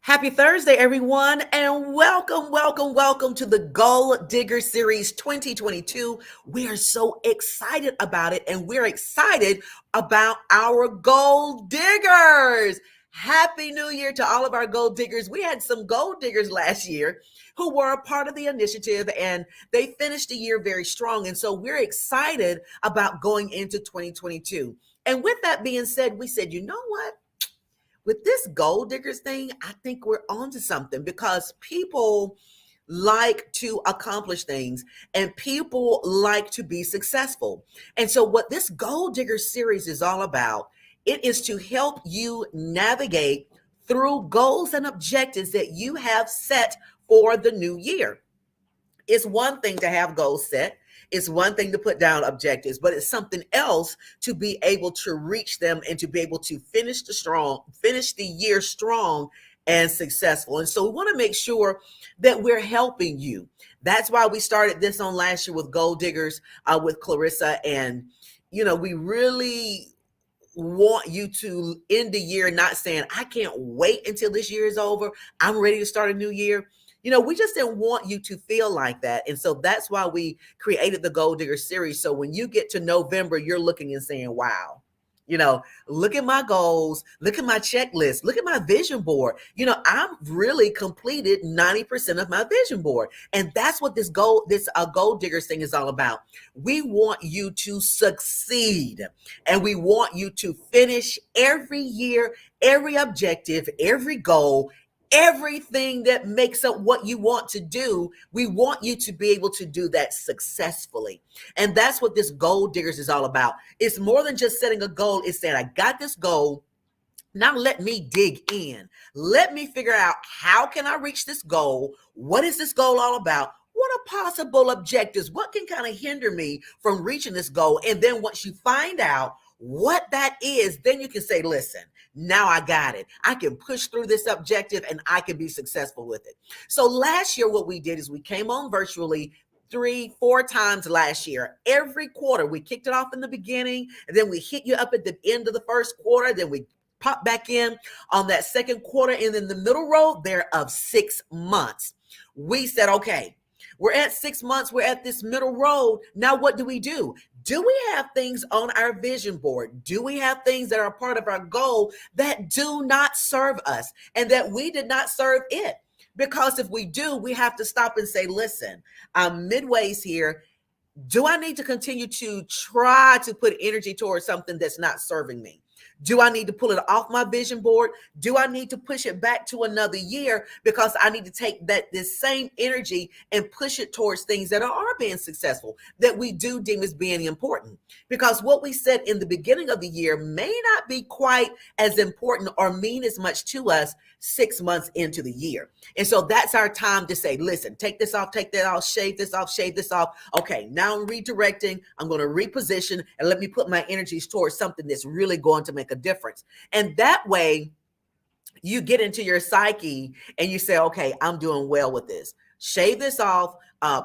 Happy Thursday, everyone, and welcome to the Goal Digger Series 2022. We are so excited about it, and we're excited about our gold diggers. Happy New Year to all of our gold diggers. We had some gold diggers last year who were a part of the initiative, and they finished the year very strong. And so we're excited about going into 2022. And with that being said, we said, you know what? With this gold diggers thing, I think we're onto something because people like to accomplish things and people like to be successful. And so what this gold digger series is all about, it is to help you navigate through goals and objectives that you have set for the new year. It's one thing to have goals set. It's one thing to put down objectives, but it's something else to be able to reach them and to be able to finish the year strong and successful. And so we want to make sure that we're helping you. That's why we started this on last year with Gold Diggers with Clarissa. And, we really want you to end the year not saying, I can't wait until this year is over. I'm ready to start a new year. We just didn't want you to feel like that. And so that's why we created the Gold Digger series. So when you get to November, you're looking and saying, wow, look at my goals, look at my checklist, look at my vision board. I'm really completed 90% of my vision board. And that's what this gold diggers thing is all about. We want you to succeed, and we want you to finish every year, every objective, every goal, everything that makes up what you want to do. We want you to be able to do that successfully. And that's what this gold diggers is all about. It's more than just setting a goal. It's saying, I got this goal. Now let me dig in. Let me figure out, how can I reach this goal? What is this goal all about? What are possible objectives? What can kind of hinder me from reaching this goal? And then once you find out what that is, then you can say, listen, now I got it. I can push through this objective and I can be successful with it. So last year, what we did is we came on virtually 3-4 times last year. Every quarter, we kicked it off in the beginning, and then we hit you up at the end of the first quarter. Then we pop back in on that second quarter, and in the middle road there of 6 months. We said, okay, we're at 6 months. We're at this middle road. Now, what do? Do we have things on our vision board? Do we have things that are part of our goal that do not serve us and that we did not serve it? Because if we do, we have to stop and say, listen, I'm midways here. Do I need to continue to try to put energy towards something that's not serving me? Do I need to pull it off my vision board? Do I need to push it back to another year because I need to take this same energy and push it towards things that are being successful, that we do deem as being important? Because what we said in the beginning of the year may not be quite as important or mean as much to us 6 months into the year. And so that's our time to say, listen, take this off, take that off, shave this off, shave this off. Okay, now I'm redirecting. I'm going to reposition and let me put my energies towards something that's really going to make a difference. And that way you get into your psyche and you say, okay, I'm doing well with this. Shave this off,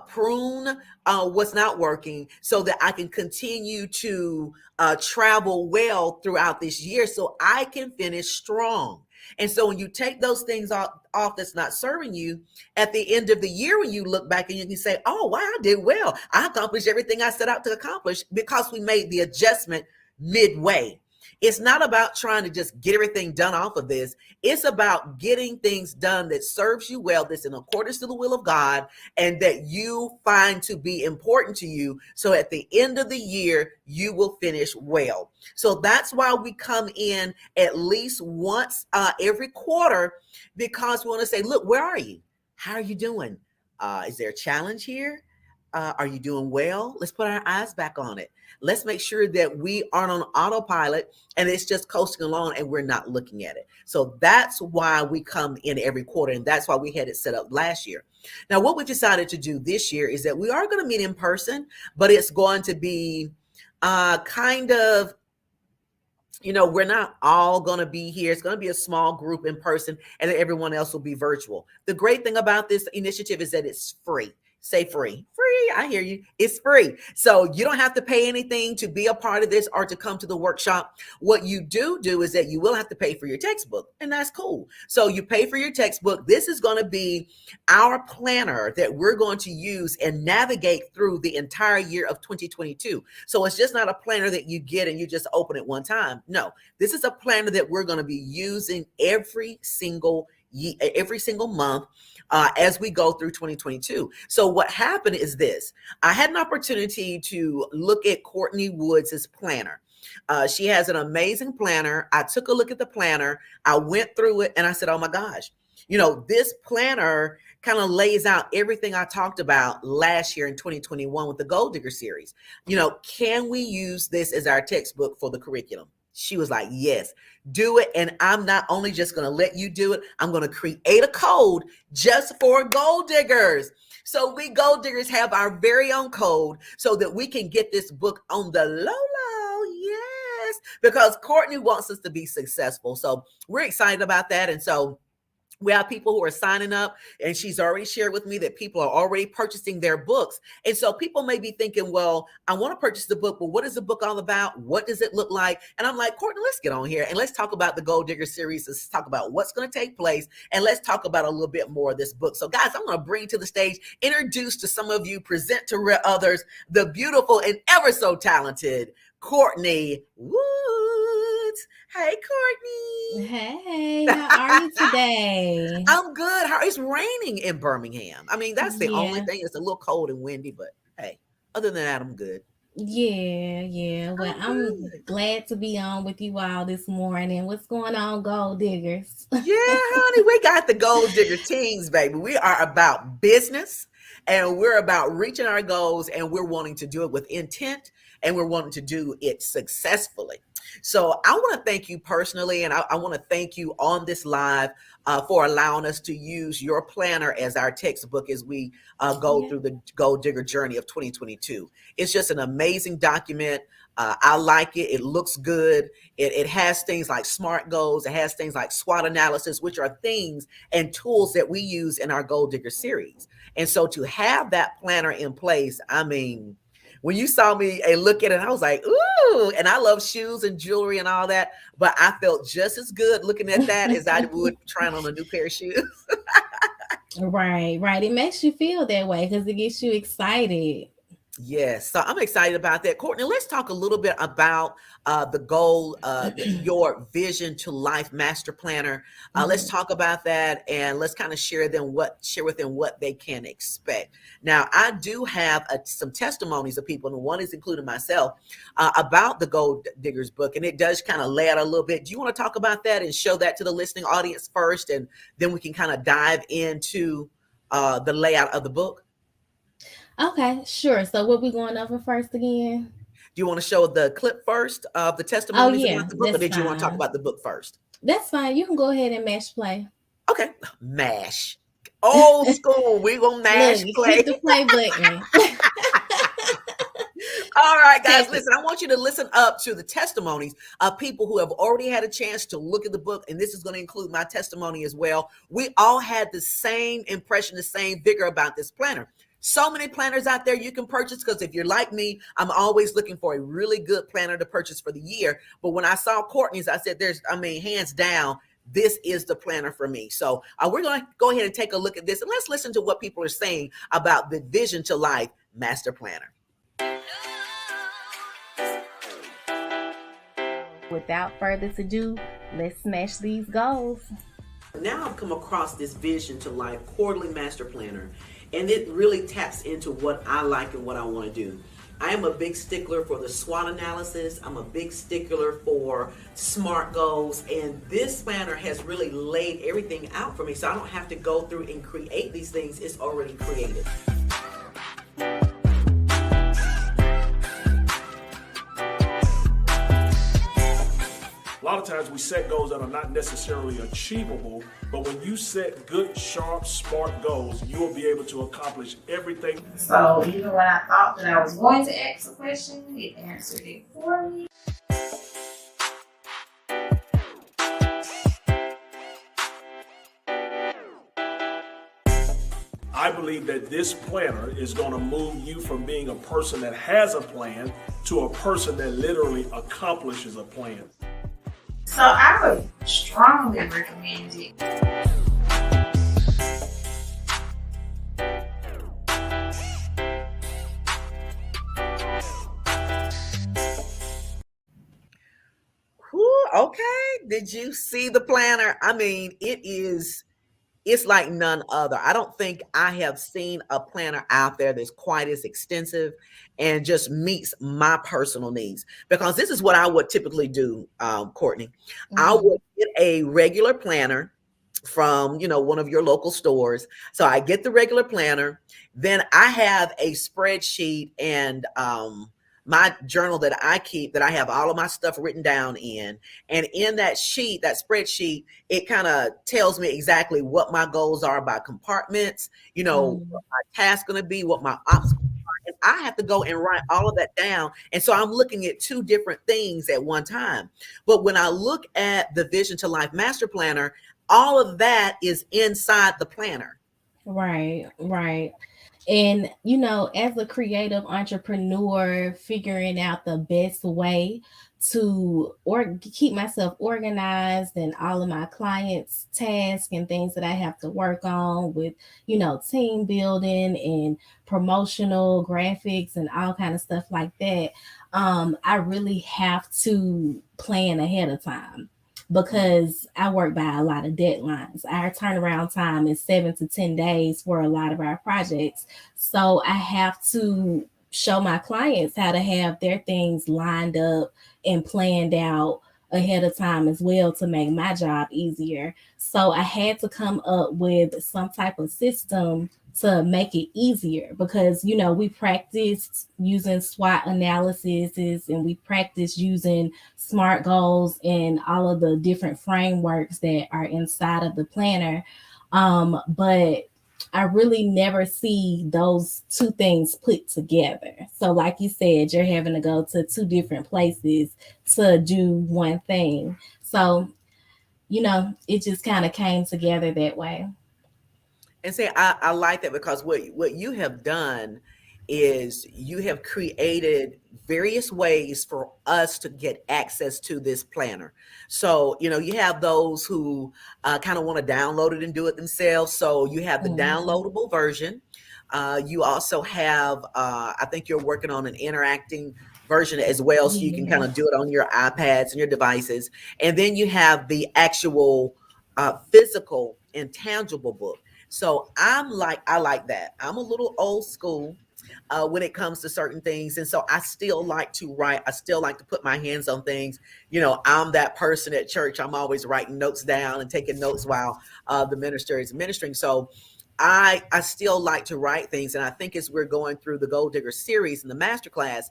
prune what's not working so that I can continue to travel well throughout this year so I can finish strong. And so when you take those things off that's not serving you, at the end of the year, when you look back and you can say, oh, wow, I did well. I accomplished everything I set out to accomplish because we made the adjustment midway. It's not about trying to just get everything done off of this. It's about getting things done that serves you well, that's in accordance to the will of God, and that you find to be important to you. So at the end of the year, you will finish well. So that's why we come in at least once every quarter, because we want to say, look, where are you? How are you doing? Is there a challenge here? Are you doing well? Let's put our eyes back on it. Let's make sure that we aren't on autopilot and it's just coasting along and we're not looking at it. So that's why we come in every quarter, and that's why we had it set up last year. Now, what we decided to do this year is that we are going to meet in person, but it's going to be kind of, we're not all going to be here. It's going to be a small group in person, and then everyone else will be virtual. The great thing about this initiative is that it's free. Say free. Free. I hear you. It's free. So you don't have to pay anything to be a part of this or to come to the workshop. What you do is that you will have to pay for your textbook, and that's cool. So you pay for your textbook. This is going to be our planner that we're going to use and navigate through the entire year of 2022. So it's just not a planner that you get and you just open it one time. No, this is a planner that we're going to be using every single month as we go through 2022. So what happened is this: I had an opportunity to look at Courtney Woods' planner. She has an amazing planner. I took a look at the planner. I went through it and I said, oh my gosh, this planner kind of lays out everything I talked about last year in 2021 with the Gold Digger series. Can we use this as our textbook for the curriculum? She was like, yes, do it. And I'm not only just going to let you do it, I'm going to create a code just for gold diggers. So we gold diggers have our very own code so that we can get this book on the low. Yes, because Courtney wants us to be successful. So we're excited about that. And so we have people who are signing up, and she's already shared with me that people are already purchasing their books. And so people may be thinking, well, I want to purchase the book, but what is the book all about? What does it look like? And I'm like, Courtney, let's get on here and let's talk about the Gold Digger series. Let's talk about what's going to take place, and let's talk about a little bit more of this book. So guys, I'm going to bring to the stage, introduce to some of you, present to others, the beautiful and ever so talented Courtney Woods. Hey, Courtney. Hey, how are you today? I'm good. It's raining in Birmingham. I mean, that's the only Yeah, thing. It's a little cold and windy, but hey, other than that, I'm good. yeah. Well, I'm I'm good. glad to be on with you all this morning. What's going on, gold diggers? Yeah, honey, we got the Gold Digger teams, baby. We are about business, and we're about reaching our goals, and we're wanting to do it with intent, and we're wanting to do it successfully. So I want to thank you personally, and I want to thank you on this live for allowing us to use your planner as our textbook as we go Yeah, through the Gold Digger journey of 2022. It's just an amazing document. I like it. It looks good. It has things like SMART goals. It has things like SWOT analysis, which are things and tools that we use in our Gold Digger series. And so to have that planner in place, I mean, when you saw me and look at it, I was like, ooh, and I love shoes and jewelry and all that, but I felt just as good looking at that as I would trying on a new pair of shoes. right. It makes you feel that way because it gets you excited. Yes, so I'm excited about that. Courtney, let's talk a little bit about the goal, your vision to life master planner. Let's Mhm. talk about that, and let's kind of share with them what they can expect. Now, I do have some testimonies of people, and one is including myself, about the Gold Diggers book, and it does kind of lay out a little bit. Do you want to talk about that and show that to the listening audience first, and then we can kind of dive into the layout of the book? Okay, sure. So, what we going over first again? Do you want to show the clip first of the Oh, testimonies about yeah, the book, or that's did you want to talk fine. about the book first? That's fine. You can go ahead and mash play. Okay, mash. Old school. We will Look, mash you play. click the play button. All right, guys, Tap it. listen, I want you to listen up to the testimonies of people who have already had a chance to look at the book, and this is going to include my testimony as well. We all had the same impression, the same vigor about this planner. So many planners out there you can purchase, because if you're like me, I'm always looking for a really good planner to purchase for the year. But when I saw Courtney's, I said, hands down, this is the planner for me. So we're going to go ahead and take a look at this, and let's listen to what people are saying about the Vision to Life Master Planner. Without further ado, let's smash these goals. Now I've come across this Vision to Life quarterly master planner, and it really taps into what I like and what I want to do. I am a big stickler for the SWOT analysis. I'm a big stickler for SMART goals, and this planner has really laid everything out for me, so I don't have to go through and create these things. It's already created. A lot of times we set goals that are not necessarily achievable, but when you set good, sharp, smart goals, you will be able to accomplish everything. So even when I thought that I was going to ask a question, it answered it for me. I believe that this planner is going to move you from being a person that has a plan to a person that literally accomplishes a plan. So I would strongly recommend it. Whew, okay. Did you see the planner? I mean, it's like none other. I don't think I have seen a planner out there that's quite as extensive and just meets my personal needs. Because this is what I would typically do, Courtney. I would get a regular planner from one of your local stores. So I get the regular planner, then I have a spreadsheet and my journal that I keep, that I have all of my stuff written down in. And in that sheet, that spreadsheet, it kind of tells me exactly what my goals are by compartments, what my tasks going to be, what my ops are. And I have to go and write all of that down. And so I'm looking at two different things at one time. But when I look at the Vision to Life Master Planner, all of that is inside the planner. Right, right. And, as a creative entrepreneur, figuring out the best way to keep myself organized and all of my clients' tasks and things that I have to work on with, team building and promotional graphics and all kind of stuff like that. I really have to plan ahead of time because I work by a lot of deadlines. Our turnaround time is 7 to 10 days for a lot of our projects. So I have to show my clients how to have their things lined up and planned out ahead of time as well to make my job easier. So I had to come up with some type of system to make it easier because we practiced using SWOT analyses and we practiced using SMART goals and all of the different frameworks that are inside of the planner. But I really never see those two things put together. So like you said, you're having to go to two different places to do one thing. So, it just kind of came together that way. And say I like that because what you have done is you have created various ways for us to get access to this planner. So, you have those who kind of want to download it and do it themselves. So you have the downloadable version. You also have, I think you're working on an interacting version as well. So you can kind of do it on your iPads and your devices. And then you have the actual physical and tangible book. So I like that. I'm a little old school when it comes to certain things. And so I still like to write. I still like to put my hands on things. I'm that person at church. I'm always writing notes down and taking notes while the minister is ministering. So I still like to write things. And I think as we're going through the Gold Digger series and the masterclass,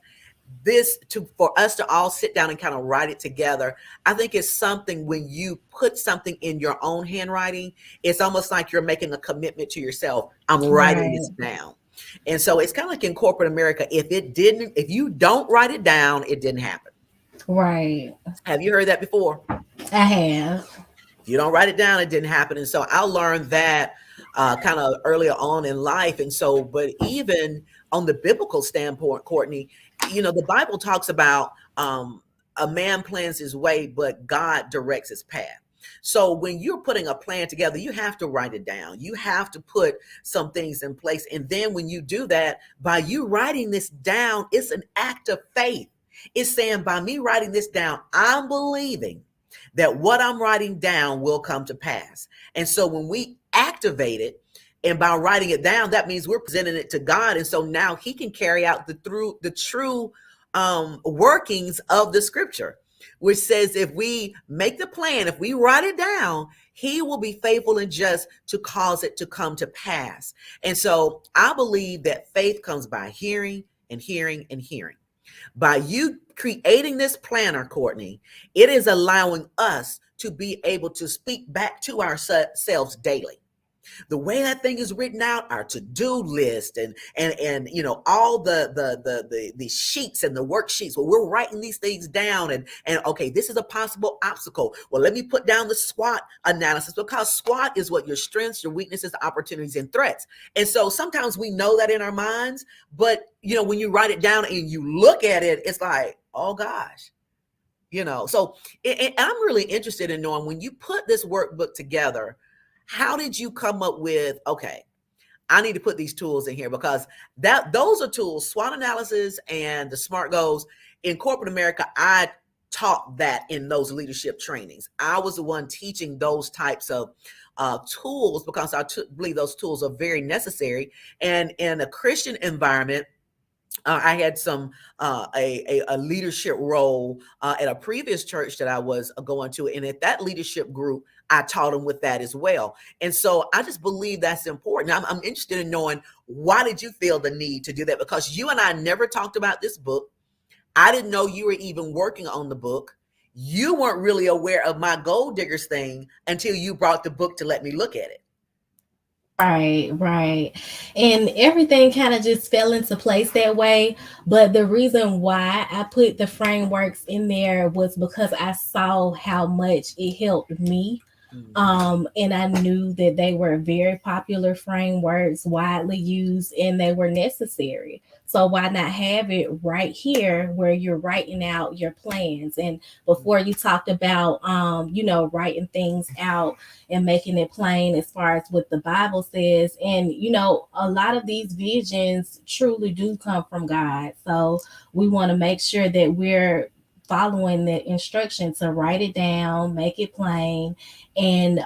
for us to all sit down and kind of write it together, I think it's something when you put something in your own handwriting, it's almost like you're making a commitment to yourself. I'm writing this down. And so it's kind of like in corporate America. If you don't write it down, it didn't happen. Right. Have you heard that before? I have. If you don't write it down, it didn't happen. And so I learned that kind of earlier on in life. And so, but even on the biblical standpoint, Courtney, the Bible talks about a man plans his way, but God directs his path. So when you're putting a plan together, you have to write it down. You have to put some things in place. And then when you do that, by you writing this down, it's an act of faith. It's saying by me writing this down, I'm believing that what I'm writing down will come to pass. And so when we activate it, and by writing it down, that means we're presenting it to God. And so now he can carry out the true workings of the scripture, which says if we make the plan, if we write it down, he will be faithful and just to cause it to come to pass. And so I believe that faith comes by hearing and hearing and hearing. By you creating this planner, Courtney, it is allowing us to be able to speak back to ourselves daily. The way that thing is written out, our to-do list and all the sheets and the worksheets. Well, we're writing these things down and okay, this is a possible obstacle. Well, let me put down the SWOT analysis, because SWOT is what your strengths, your weaknesses, opportunities, and threats. And so sometimes we know that in our minds, but when you write it down and you look at it, it's like, oh gosh. So I'm really interested in knowing, when you put this workbook together, how did you come up with, okay, I need to put these tools in here, because those are tools, SWOT analysis and the SMART goals. In corporate America, I taught that in those leadership trainings. I was the one teaching those types of tools, because I believe those tools are very necessary. And in a Christian environment, I had a leadership role at a previous church that I was going to, and at that leadership group, I taught them with that as well. And so I just believe that's important. I'm interested in knowing, why did you feel the need to do that? Because you and I never talked about this book. I didn't know you were even working on the book. You weren't really aware of my Gold Diggers thing until you brought the book to let me look at it. Right, right. And everything kind of just fell into place that way. But the reason why I put the frameworks in there was because I saw how much it helped me. And I knew that they were very popular frameworks, widely used, and they were necessary. So why not have it right here where you're writing out your plans? And before, you talked about writing things out and making it plain as far as what the Bible says. And a lot of these visions truly do come from God. So we want to make sure that we're following the instruction to write it down, make it plain, and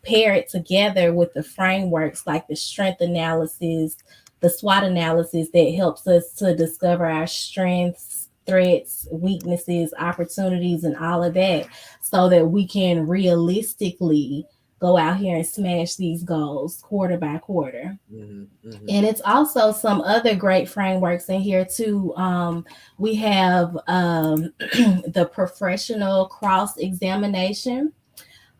pair it together with the frameworks like the strength analysis, the SWOT analysis that helps us to discover our strengths, threats, weaknesses, opportunities, and all of that, so that we can realistically go out here and smash these goals quarter by quarter. And it's also some other great frameworks in here too. We have the professional cross examination,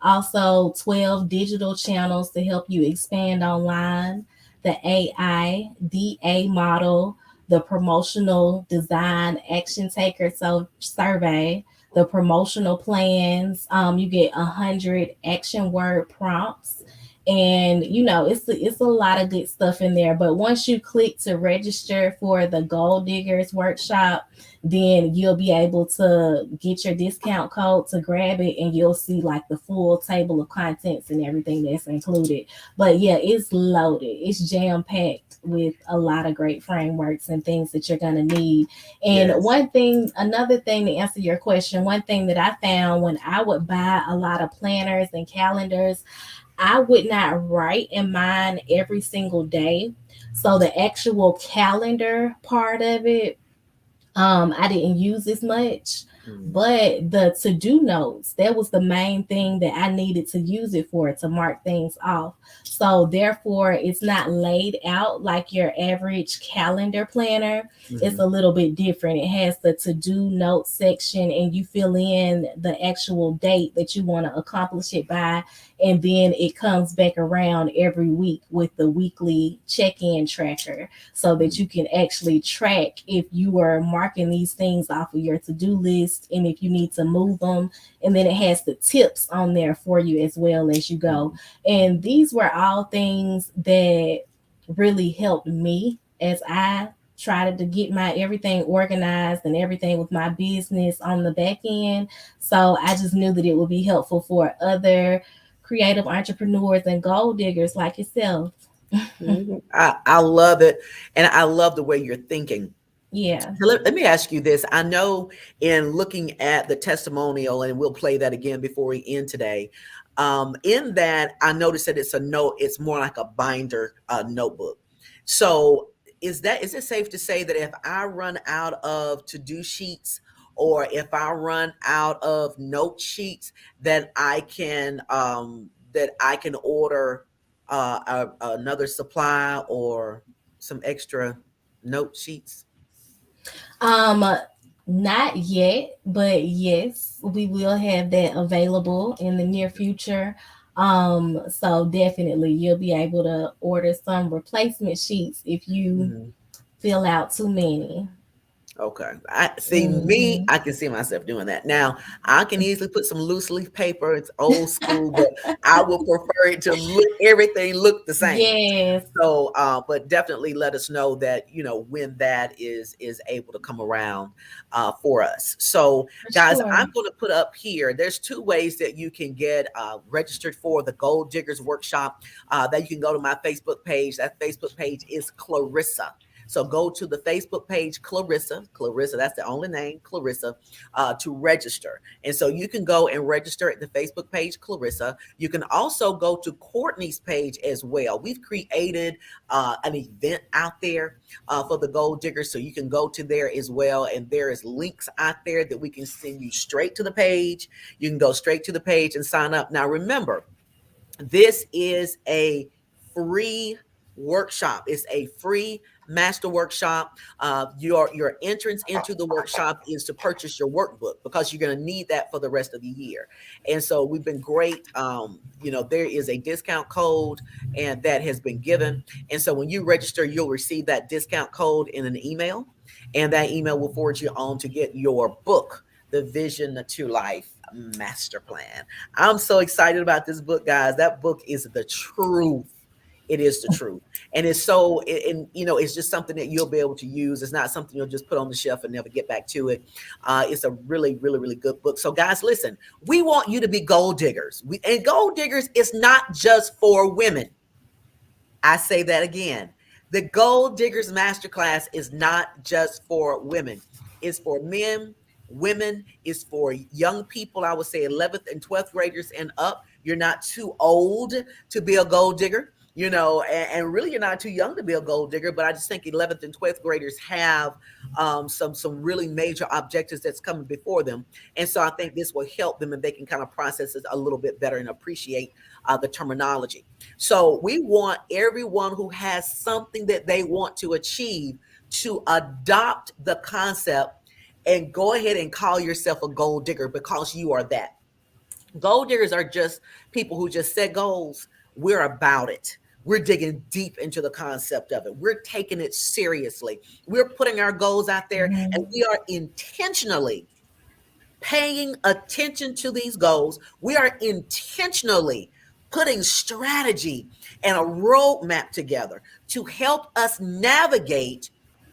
also 12 digital channels to help you expand online, the AIDA model, the promotional design action taker survey, the promotional plans. You get 100 action word prompts. And it's a lot of good stuff in there. But once you click to register for the Gold Diggers workshop, then you'll be able to get your discount code to grab it, and you'll see like the full table of contents and everything that's included. But yeah, it's loaded. It's jam packed with a lot of great frameworks and things that you're going to need. And another thing to answer your question, one thing that I found when I would buy a lot of planners and calendars, I would not write in mine every single day. So the actual calendar part of it, I didn't use as much. But the to-do notes, that was the main thing that I needed to use it for, to mark things off. So therefore, it's not laid out like your average calendar planner. It's a little bit different. It has the to-do note section, and you fill in the actual date that you want to accomplish it by. And then it comes back around every week with the weekly check-in tracker, so that you can actually track if you are marking these things off of your to-do list and if you need to move them. And then it has the tips on there for you as well as you go. And these were all things that really helped me as I tried to get my everything organized and everything with my business on the back end. So I just knew that it would be helpful for other creative entrepreneurs and gold diggers like yourself. I love it. And I love the way you're thinking. Yeah. So let me ask you this. I know, in looking at the testimonial, and we'll play that again before we end today, in that I noticed that it's more like a binder notebook. So is it safe to say that if I run out of to-do sheets, or if I run out of note sheets, that I can order another supply or some extra note sheets? Um, Not yet, but yes, we will have that available in the near future. So definitely you'll be able to order some replacement sheets if you Mhm. fill out too many. Okay. I see me, Hmm. I can see myself doing that. Now, I can easily put some loose leaf paper. It's old school, but I will prefer it to look everything look the same. Yes, So, but definitely let us know that, when that is able to come around for us. So, for guys, sure. I'm going to put up here. There's two ways that you can get registered for the Gold Diggers Workshop. That you can go to my Facebook page. That Facebook page is Clarissa. So go to the Facebook page, Clarissa. Clarissa, that's the only name, Clarissa, to register. And so you can go and register at the Facebook page, Clarissa. You can also go to Courtney's page as well. We've created an event out there for the Gold Diggers, so you can go to there as well. And there is links out there that we can send you straight to the page. You can go straight to the page and sign up. Now, remember, this is a free workshop. It's a free master workshop. Your entrance into the workshop is to purchase your workbook because you're going to need that for the rest of the year. And so we've been great. There is a discount code and that has been given. And so when you register, you'll receive that discount code in an email, and that email will forward you on to get your book, The Vision to Life Master Plan. I'm so excited about this book, guys. That book is the truth. It is the truth. And it's so, and it's just something that you'll be able to use. It's not something you'll just put on the shelf and never get back to it. It's a really, really, really good book. So, guys, listen, we want you to be gold diggers. And gold diggers is not just for women. I say that again. The Gold Diggers Masterclass is not just for women. It's for men, women, it's for young people. I would say 11th and 12th graders and up. You're not too old to be a gold digger, and really you're not too young to be a gold digger. But I just think 11th and 12th graders have some really major objectives that's coming before them. And so I think this will help them and they can kind of process it a little bit better and appreciate the terminology. So we want everyone who has something that they want to achieve to adopt the concept and go ahead and call yourself a gold digger because you are that. Gold diggers are just people who just set goals. We're about it. We're digging deep into the concept of it. We're taking it seriously. We're putting our goals out there and Mhm. we are intentionally paying attention to these goals. We are intentionally putting strategy and a roadmap together to help us navigate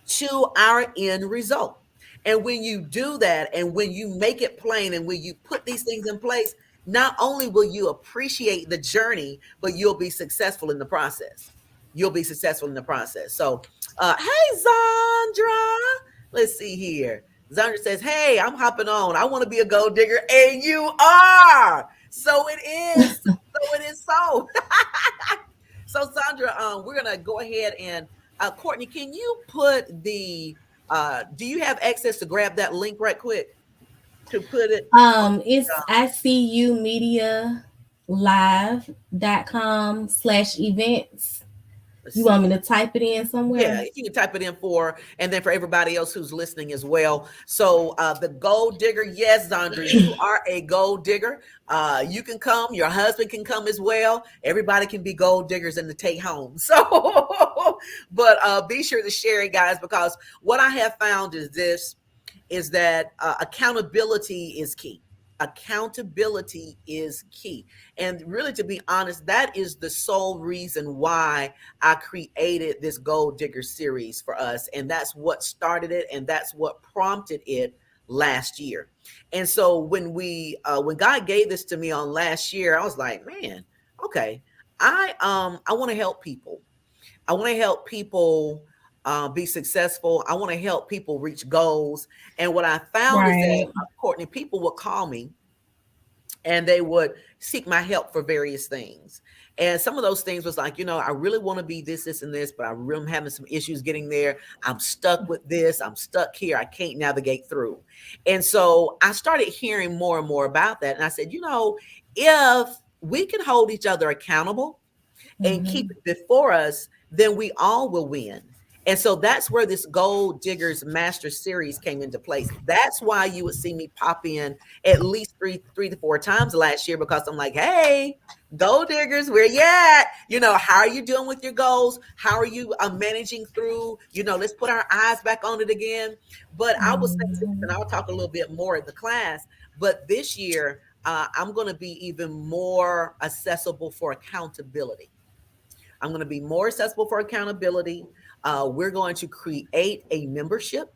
to our end result. And when you do that, and when you make it plain, and when you put these things in place, not only will you appreciate the journey, but you'll be successful in the process. You'll be successful in the process. So, hey, Zandra, let's see here. Zandra says, "Hey, I'm hopping on. I want to be a gold digger, and you are. So it is. So it is. So, so Sandra, we're gonna go ahead and Courtney, can you put the? Do you have access to grab that link right quick to put it on? It's icumedialive.com/events. Let's You want see. me to type it in Yeah, somewhere? if you can type it in and then for everybody else who's listening as well. So the gold digger, yes, Zandra, you are a gold digger. You can come, your husband can come as well. Everybody can be gold diggers and to take home. So, but be sure to share it, guys, because what I have found is that accountability is key. Accountability is key. And really, to be honest, that is the sole reason why I created this Gold Digger series for us. And that's what started it, and that's what prompted it last year. And so when God gave this to me on last year, I was like, man, okay, I want to help people. I want to help people be successful. I want to help people reach goals. And what I found is that, Right. Courtney, people would call me and they would seek my help for various things. And some of those things was like, I really want to be this, this, and this, but I'm really having some issues getting there. I'm stuck with this. I'm stuck here. I can't navigate through. And so I started hearing more and more about that. And I said, if we can hold each other accountable and keep Hmm. it before us, then we all will win. And so that's where this Gold Diggers Master Series came into place. That's why you would see me pop in at least three to four times last year, because I'm like, hey, Gold Diggers, where you at? How are you doing with your goals? How are you managing through? Let's put our eyes back on it again. But I will say this, and Mhm. I'll talk a little bit more in the class. But this year, I'm going to be even more accessible for accountability. I'm going to be more accessible for accountability. We're going to create a membership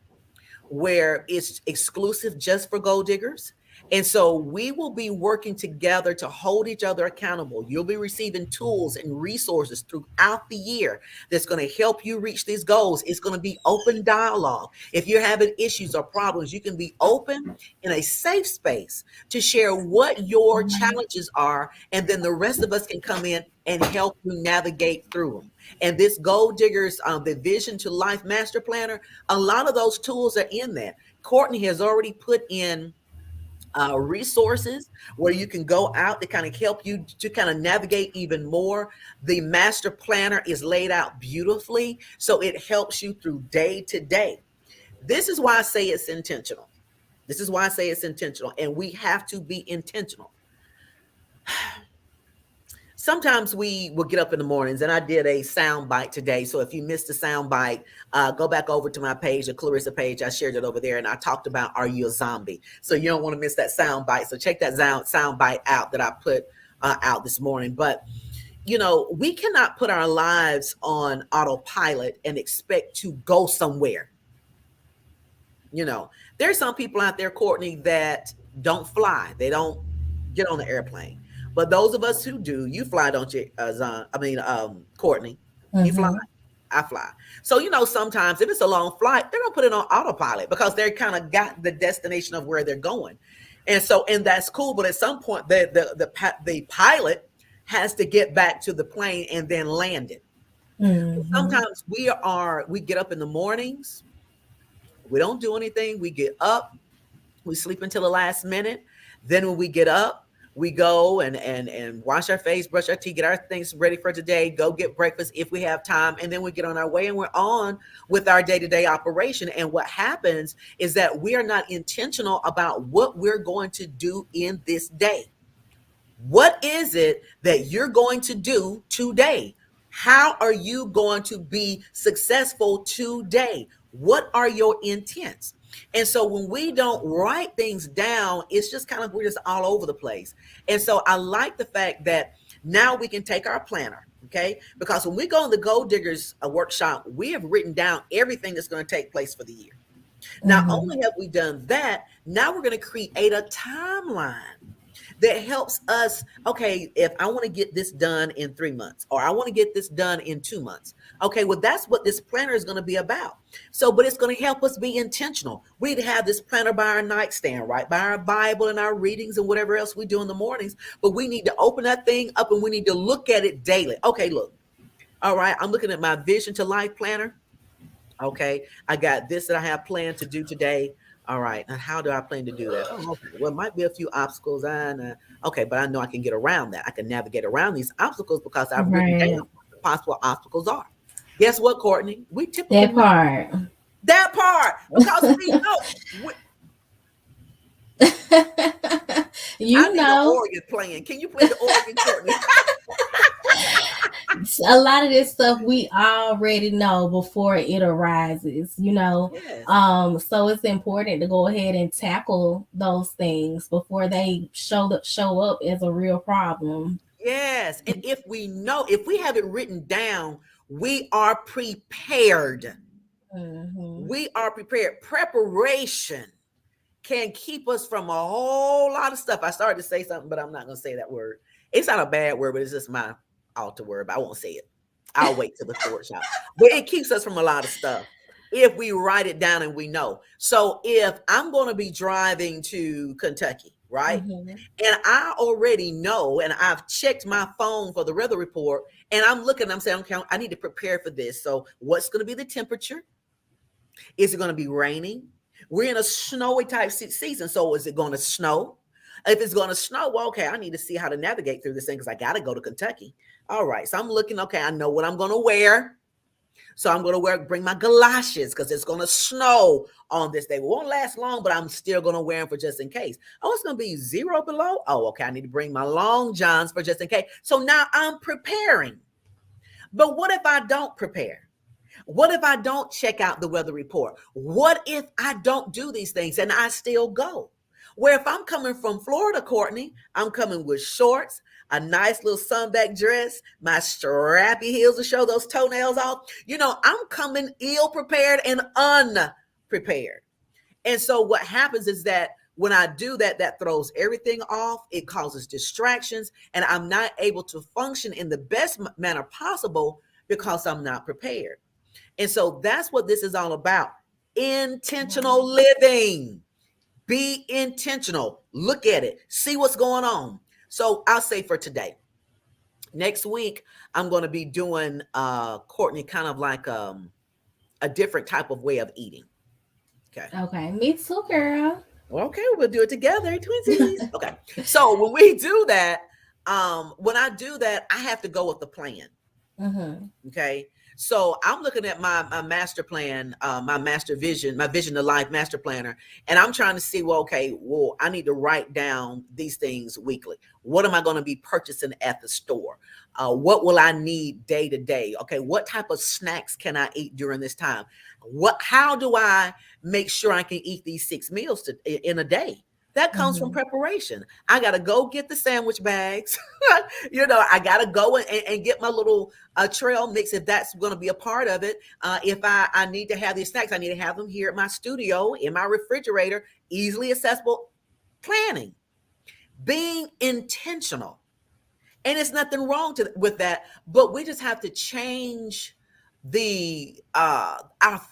where it's exclusive just for gold diggers. And so we will be working together to hold each other accountable. You'll be receiving tools and resources throughout the year that's going to help you reach these goals. It's going to be open dialogue. If you're having issues or problems, you can be open in a safe space to share what your challenges are. And then the rest of us can come in and help you navigate through them. And this Gold Diggers, the Vision to Life Master Planner, a lot of those tools are in there. Courtney has already put in resources where you can go out to kind of help you to kind of navigate even more. The master planner is laid out beautifully, so it helps you through day to day. This is why I say it's intentional. This is why I say it's intentional, and we have to be intentional. Sometimes we will get up in the mornings, and I did a sound bite today. So if you missed the sound bite, go back over to my page, the Clarissa page. I shared it over there, and I talked about "Are you a zombie?" So you don't want to miss that sound bite. So check that sound bite out that I put out this morning. But we cannot put our lives on autopilot and expect to go somewhere. You know, there's some people out there, Courtney, that don't fly. They don't get on the airplane. But those of us who do, you fly, don't you, Courtney? You fly. Mhm. I fly. So, sometimes if it's a long flight, they're gonna put it on autopilot because they're kind of got the destination of where they're going. And that's cool. But at some point, the pilot has to get back to the plane and then land it. Mhm. Sometimes we get up in the mornings, we don't do anything. We get up, we sleep until the last minute. Then when we get up, we go and wash our face, brush our teeth, get our things ready for today, go get breakfast if we have time, and then we get on our way and we're on with our day-to-day operation. And what happens is that we are not intentional about what we're going to do in this day. What is it that you're going to do today? How are you going to be successful today? What are your intents? And so when we don't write things down, it's just kind of, we're just all over the place. And so I like the fact that now we can take our planner, okay? Because when we go in the Gold Diggers workshop, we have written down everything that's going to take place for the year. Not Mhm. only have we done that, now we're going to create a timeline that helps us. Okay, if I want to get this done in 3 months, or I want to get this done in 2 months, okay, well, that's what this planner is going to be about. So, but it's going to help us be intentional. We need to have this planner by our nightstand, right by our Bible and our readings and whatever else we do in the mornings. But we need to open that thing up and we need to look at it daily. Okay, look, all right, I'm looking at my Vision to Life planner. Okay, I got this that I have planned to do today. All right, and how do I plan to do that? Oh, okay. Well, it might be a few obstacles, and okay, but I know I can get around that. I can navigate around these obstacles because I've written down Right. what the possible obstacles are. Guess what, Courtney? We typically That know part. that part because we know. I You need the know, organ playing. Can you play the organ, Courtney? a lot of this stuff we already know before it arises. Yes. So it's important to go ahead and tackle those things before they show up as a real problem. Yes. And if we have it written down, we are prepared. Hmm. We are prepared. Preparation can keep us from a whole lot of stuff. I started to say something, but I'm not going to say that word. It's not a bad word, but it's just my altar word, but I won't say it. I'll wait till the workshop. But it keeps us from a lot of stuff if we write it down and we know. So if I'm going to be driving to Kentucky, right? Hmm. And I already know, and I've checked my phone for the weather report, and I'm looking, I'm saying, okay, I need to prepare for this. So what's going to be the temperature? Is it going to be raining? We're in a snowy type season. So is it going to snow? If it's going to snow, well, okay, I need to see how to navigate through this thing because I got to go to Kentucky. All right. So I'm looking, okay, I know what I'm going to wear. So I'm going to bring my galoshes because it's going to snow on this day. It won't last long, but I'm still going to wear them for just in case. Oh, it's going to be 0 below. Oh, okay. I need to bring my long johns for just in case. So now I'm preparing. But what if I don't prepare? What if I don't check out the weather report? What if I don't do these things and I still go? Where if I'm coming from Florida, Courtney, I'm coming with shorts, a nice little sunback dress, my strappy heels to show those toenails off. I'm coming ill prepared and unprepared. And so what happens is that when I do that, that throws everything off. It causes distractions, and I'm not able to function in the best manner possible because I'm not prepared. And so that's what this is all about. Intentional living. Be intentional. Look at it. See what's going on. So I'll say for today, next week, I'm going to be doing Courtney kind of like a different type of way of eating. Okay. Me too, girl. Okay, we'll do it together, twinsies. Okay. So when we do that, when I do that, I have to go with the plan. Mm-hmm. Okay. So I'm looking at my master plan, my master vision, my vision to life master planner. And I'm trying to see, I need to write down these things weekly. What am I going to be purchasing at the store? What will I need day to day? Okay. What type of snacks can I eat during this time? How do I make sure I can eat these 6 meals in a day? That comes from preparation. I got to go get the sandwich bags. I got to go and get my little trail mix if that's going to be a part of it. If I need to have these snacks, I need to have them here at my studio, in my refrigerator, easily accessible. Planning, being intentional. And it's nothing wrong with that, but we just have to change our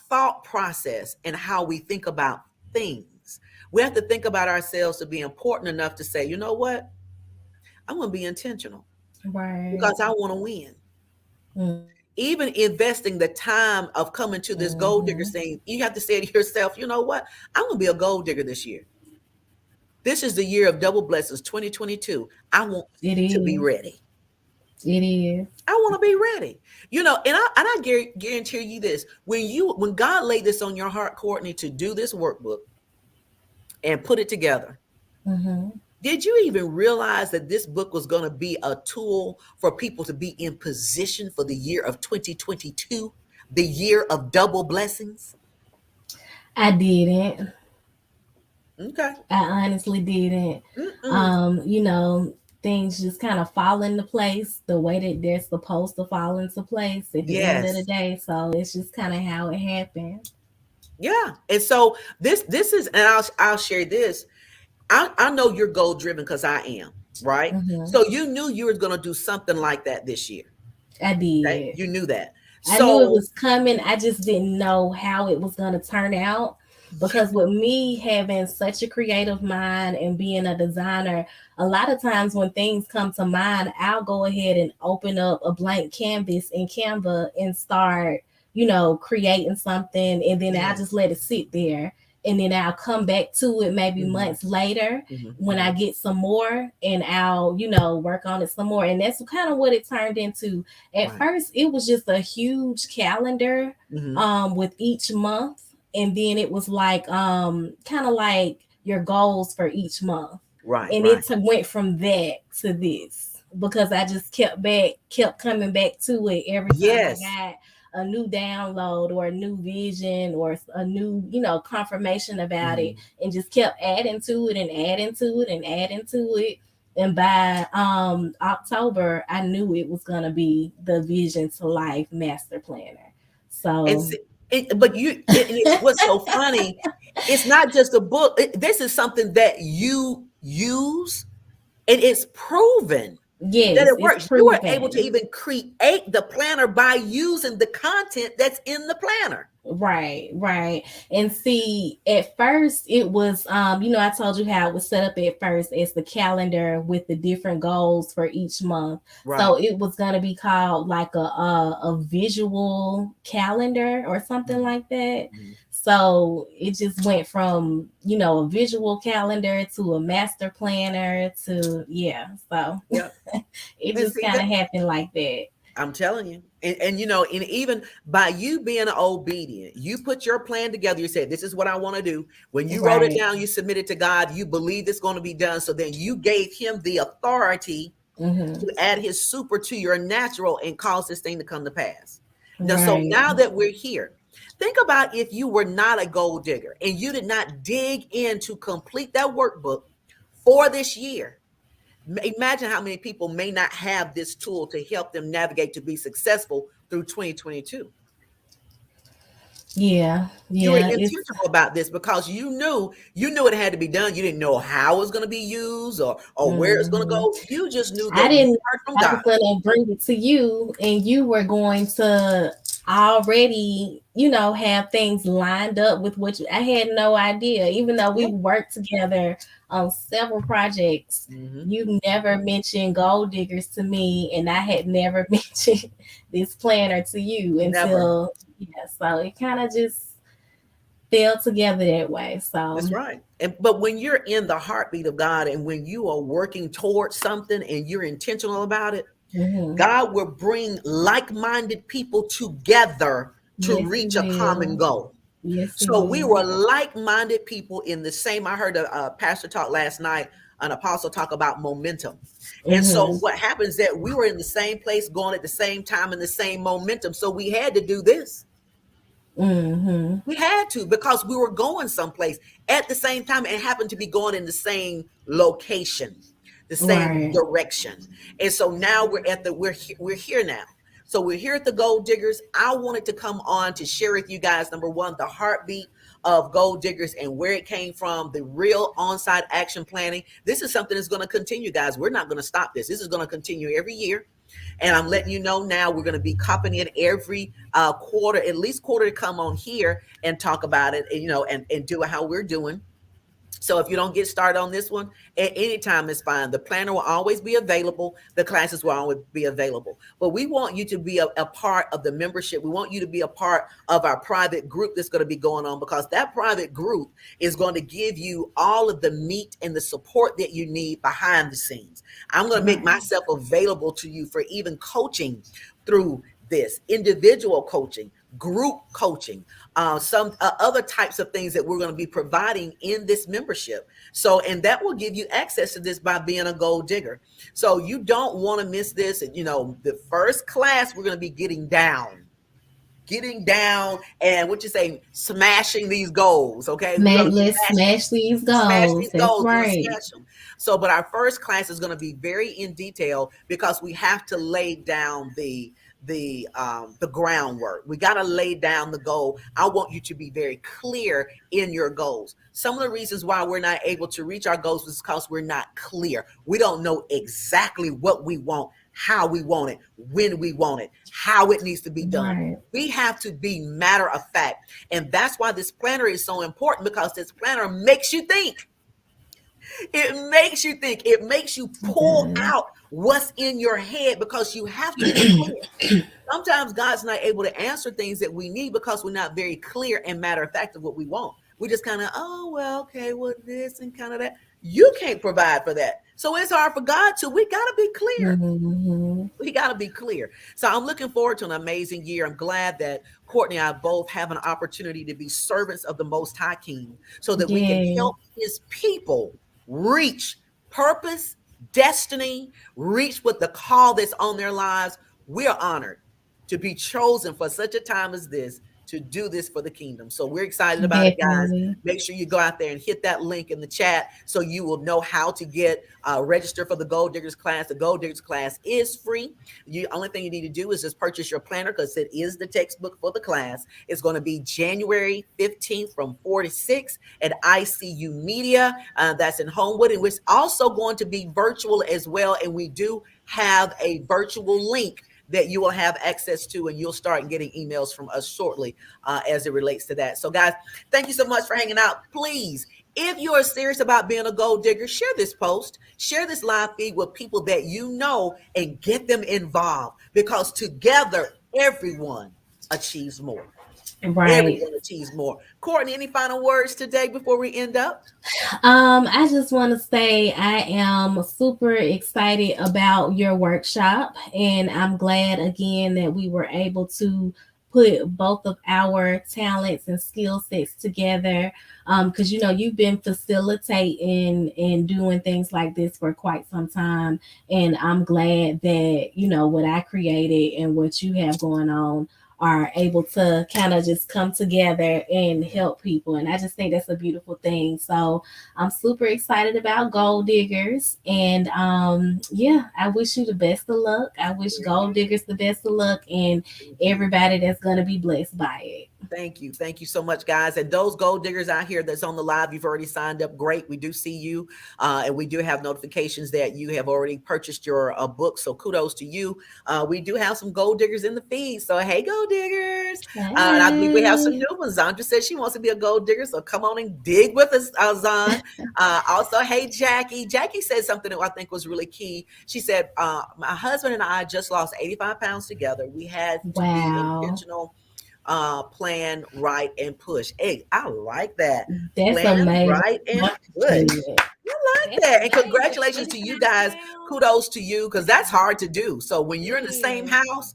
thought process and how we think about things. We have to think about ourselves to be important enough to say, you know what? I'm going to be intentional. Right. Because I want to win. Mm-hmm. Even investing the time of coming to this gold digger thing, you have to say to yourself, you know what? I'm going to be a gold digger this year. This is the year of double blessings, 2022. I want to be ready. It is. I want to be ready. And I guarantee you this. When God laid this on your heart, Courtney, to do this workbook and put it together, did you even realize that this book was going to be a tool for people to be in position for the year of 2022, the year of double blessings? I didn't. Okay. I honestly didn't. Things just kind of fall into place the way that they're supposed to fall into place at the end of the day. So it's just kind of how it happened. Yeah. And so this is, and I'll share this. I know you're goal driven because I am, right? So you knew you were going to do something like that this year. I did. Okay? You knew that. I knew it was coming. I just didn't know how it was going to turn out. Because with me having such a creative mind and being a designer, a lot of times when things come to mind, I'll go ahead and open up a blank canvas in Canva and start, creating something. And then I'll just let it sit there. And then I'll come back to it maybe months later when I get some more, and I'll, work on it some more. And that's kind of what it turned into. At first, it was just a huge calendar with each month. And then it was like kind of like your goals for each month. Right. And it went from that to this because I just kept coming back to it every time I got a new download or a new vision or a new, confirmation about it, and just kept adding to it and adding to it and adding to it. And by October, I knew it was going to be the Vision to Life Master Planner. So. What's so funny, it's not just a book. This is something that you use, and it's proven that it works. You were able to even create the planner by using the content that's in the planner. Right. And see, at first it was, I told you how it was set up at first as the calendar with the different goals for each month. Right. So it was going to be called like a visual calendar or something like that. So it just went from, a visual calendar to a master planner to, so it just kind of happened like that. I'm telling you. And you know, and even by you being obedient, you put your plan together. You said, this is what I want to do. When you wrote it Right. down, you submitted to God, you believe it's going to be done. So then you gave him the authority Mm-hmm. to add his super to your natural and cause this thing to come to pass. Now, so Right. now that we're here, think about if you were not a gold digger and you did not dig in to complete that workbook for this year. Imagine how many people may not have this tool to help them navigate to be successful through 2022. Yeah. You were Yeah. It's intentional about this because you knew it had to be done. You didn't know how it was going to be used or where it's going to mhm. go. You just knew I that you didn't. heard from I God. was gonna bring it to you, and you were going to already, have things lined up with what you. I had no idea, even though we Yeah. worked together on several projects. Hmm. You never mentioned gold diggers to me, and I had never mentioned this planner to you Never. until So it kind of just fell together that way. That's So. right. But when you're in the heartbeat of God and when you are working towards something and you're intentional about it, Mhm. God will bring like-minded people together to Yes, he reach a common will. goal. Yes, he So we will. were like-minded people in the same. I heard a pastor talk last night, an apostle talk about momentum. And so Mhm. what happens that we were in the same place, going at the same time in the same momentum. So we had to do this. Mhm. We had to because we were going someplace at the same time and happened to be going in the same location, the same Right. direction. And so now we're here now. So we're here at the Gold Diggers. I wanted to come on to share with you guys, number one, the heartbeat of Gold Diggers and where it came from, the real on-site action planning. This is something that's going to continue, guys. We're not going to stop this. This is going to continue every year. And I'm letting you know now we're going to be copping in every quarter, at least quarter to come on here and talk about it, and do it how we're doing. So if you don't get started on this one at any time, it's fine. The planner will always be available. The classes will always be available. But we want you to be a part of the membership. We want you to be a part of our private group that's going to be going on because that private group is going to give you all of the meat and the support that you need behind the scenes. I'm going to make Right. myself available to you for even coaching through this individual coaching, group coaching, some other types of things that we're going to be providing in this membership. So, and that will give you access to this by being a gold digger. So you don't want to miss this. And, the first class we're going to be getting down and what you say, smashing these goals. Okay. We're going to Let's smash these smash goals. these That's goals. We're going to right. smash them. So, but our first class is going to be very in detail because we have to lay down the groundwork. We got to lay down the goal. I want you to be very clear in your goals. Some of the reasons why we're not able to reach our goals is because we're not clear. We don't know exactly what we want, how we want it, when we want it, how it needs to be done. Right. We have to be matter of fact. And that's why this planner is so important because this planner makes you think. It makes you think. It makes you It pull does. out what's in your head because you have to be clear. Sometimes God's not able to answer things that we need because we're not very clear and matter of fact of what we want. We just kind of, oh, well, okay, well, this and kind of that. You can't provide for that. So it's hard for God to. We got to be clear. Mhm. We got to be clear. So I'm looking forward to an amazing year. I'm glad that Courtney and I both have an opportunity to be servants of the Most High King so that we can Yeah. help his people reach purpose, destiny, reach with the call that's on their lives. We're honored to be chosen for such a time as this to do this for the kingdom. So we're excited about it, guys. Definitely. Make sure you go out there and hit that link in the chat so you will know how to get registered for the Gold Diggers class. The Gold Diggers class is free. The only thing you need to do is just purchase your planner because it is the textbook for the class. It's going to be January 15th from 4 to 6 at ICU Media. That's in Homewood, and it's also going to be virtual as well. And we do have a virtual link that you will have access to, and you'll start getting emails from us shortly as it relates to that. So, guys, thank you so much for hanging out. Please, if you are serious about being a gold digger, share this post, share this live feed with people that you know, and get them involved because together, everyone achieves more. And we're Right. going to tease more. Courtney, any final words today before we end up? I just want to say I am super excited about your workshop, and I'm glad again that we were able to put both of our talents and skill sets together. Because you've been facilitating and doing things like this for quite some time, and I'm glad that what I created and what you have going on are able to kind of just come together and help people, and I just think that's a beautiful thing. So I'm super excited about Gold Diggers. And yeah, I wish you the best of luck. I wish Gold Diggers the best of luck and everybody that's going to be blessed by it. Thank you. Thank you so much, guys. And those gold diggers out here that's on the live, you've already signed up. Great. We do see you. And we do have notifications that you have already purchased your book. So kudos to you. We do have some gold diggers in the feed. So, hey, gold diggers. And I believe we have some Hey. new ones. Zandra says she wants to be a gold digger. So come on and dig with us, Zan. Also, hey, Jackie. Jackie said something that I think was really key. She said, my husband and I just lost 85 pounds together. We had to be Wow. intentional, plan, write, and push. Hey, I like that. That's Plan, amazing. write, and That's push. I like amazing. that. And That's congratulations to you 85 guys. pounds. Kudos to you because that's hard to do. So when you're in the same Yes. house,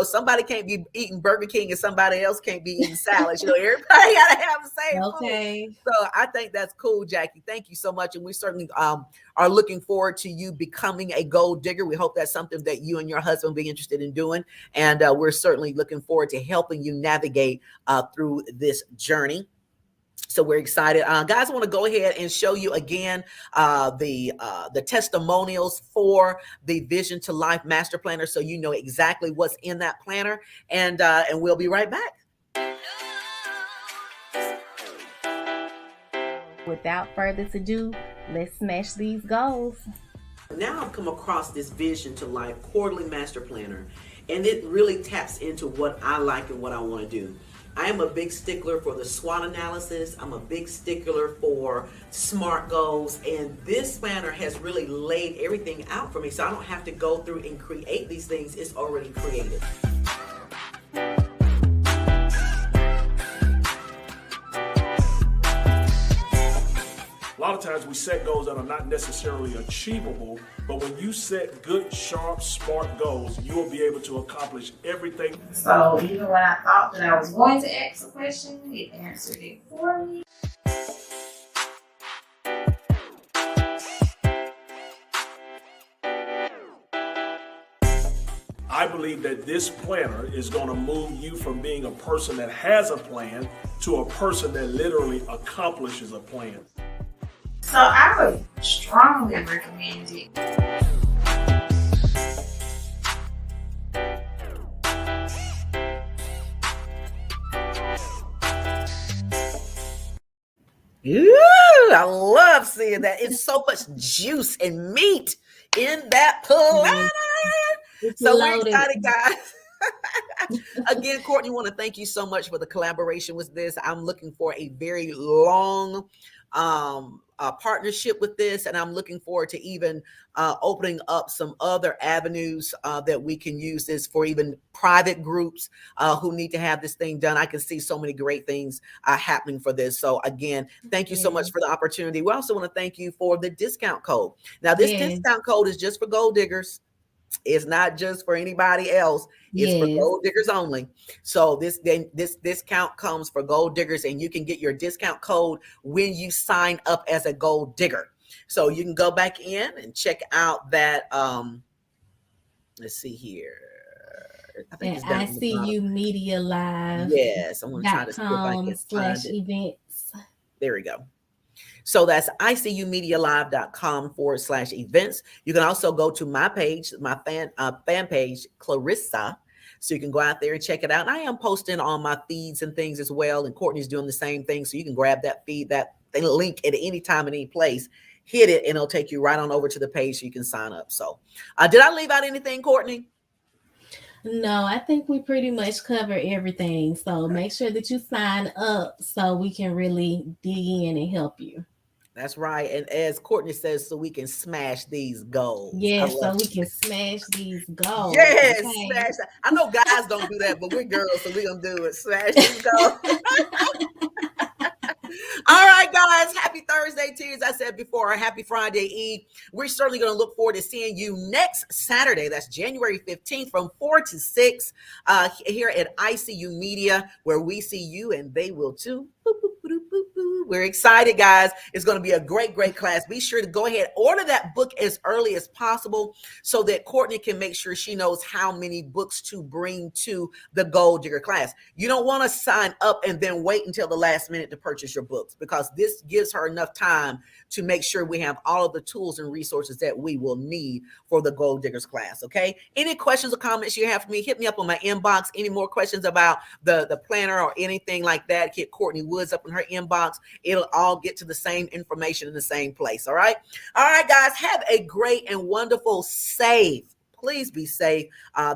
somebody can't be eating Burger King and somebody else can't be eating salads. Everybody got to have the same food. Okay. So I think that's cool, Jackie. Thank you so much. And we certainly are looking forward to you becoming a gold digger. We hope that's something that you and your husband be interested in doing. And we're certainly looking forward to helping you navigate through this journey. So we're excited, guys. I want to go ahead and show you again the testimonials for the Vision to Life Master Planner, so you know exactly what's in that planner, and we'll be right back. Without further ado, let's smash these goals. Now I've come across this Vision to Life quarterly master planner, and it really taps into what I like and what I want to do. I am a big stickler for the SWOT analysis. I'm a big stickler for SMART goals. And this planner has really laid everything out for me. So I don't have to go through and create these things. It's already created. A lot of times we set goals that are not necessarily achievable, but when you set good, sharp, smart goals, you will be able to accomplish everything. So even when I thought that I was going to ask a question, it answered it for me. I believe that this planner is going to move you from being a person that has a plan to a person that literally accomplishes a plan. So I would strongly recommend it. Ooh, I love seeing that. It's so much juice and meat in that planner. It's So we're loaded. excited, guys. Again, Courtney, want to thank you so much for the collaboration with this. I'm looking for a very long partnership with this, and I'm looking forward to even opening up some other avenues that we can use this for, even private groups who need to have this thing done. I can see so many great things happening for this. So again, thank you so much for the opportunity. We also want to thank you for the discount code. Now, this discount code is just for gold diggers. It's not just for anybody else. It's for gold diggers only. So this discount comes for gold diggers, and you can get your discount code when you sign up as a gold digger. So you can go back in and check out that. Let's see here. I think it's down I on the see bottom. you media live. Yes, I'm going to try to see if I can find it. .com/events. There we go. So that's icumedialive.com/events. You can also go to my page, my fan page, Clarissa. So you can go out there and check it out. And I am posting on my feeds and things as well. And Courtney's doing the same thing. So you can grab that feed, that link at any time, in any place, hit it, and it'll take you right on over to the page so you can sign up. So did I leave out anything, Courtney? No, I think we pretty much cover everything. So make sure that you sign up so we can really dig in and help you. That's right. And as Courtney says, so we can smash these goals. I Yes, love so we it. can smash these goals. Yes, Okay. smash that. I know guys don't do that, but we're girls, so we're gonna do it. Smash these goals. All right, guys. Happy Thursday to you. As I said before, happy Friday Eve. We're certainly going to look forward to seeing you next Saturday. That's January 15th from 4 to 6 here at ICU Media, where we see you and they will too. Boop, boop, boop, boop, boop. We're excited, guys. It's going to be a great, great class. Be sure to go ahead, order that book as early as possible so that Courtney can make sure she knows how many books to bring to the Gold Digger class. You don't want to sign up and then wait until the last minute to purchase your books, because this gives her enough time to make sure we have all of the tools and resources that we will need for the Gold Diggers class. Okay. Any questions or comments you have for me, hit me up on my inbox. Any more questions about the planner or anything like that, hit Courtney Woods up in her inbox. It'll all get to the same information in the same place. All right. All right, guys, have a great and wonderful, safe, please be safe.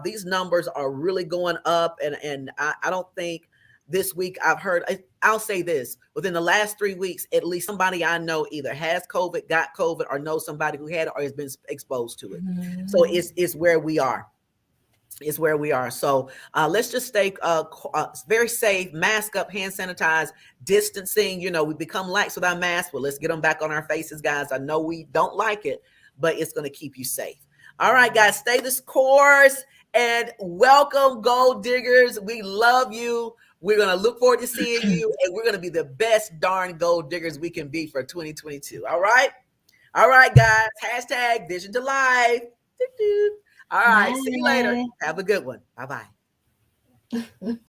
These numbers are really going up, and I don't think this week I've heard. I'll say this: within the last 3 weeks, at least somebody I know either has COVID, got COVID, or knows somebody who had it or has been exposed to it. So it's where we are. Is where we are. So let's just stay very safe, mask up, hand sanitize, distancing. You know, we become lax with our masks. Well, let's get them back on our faces, guys. I know we don't like it, but it's going to keep you safe. All right, guys, stay this course and welcome, Gold Diggers. We love you. We're going to look forward to seeing you, and we're going to be the best darn Gold Diggers we can be for 2022. All right. All right, guys. Hashtag Vision to Life. All right. See you later. Bye. Have a good one. Bye-bye.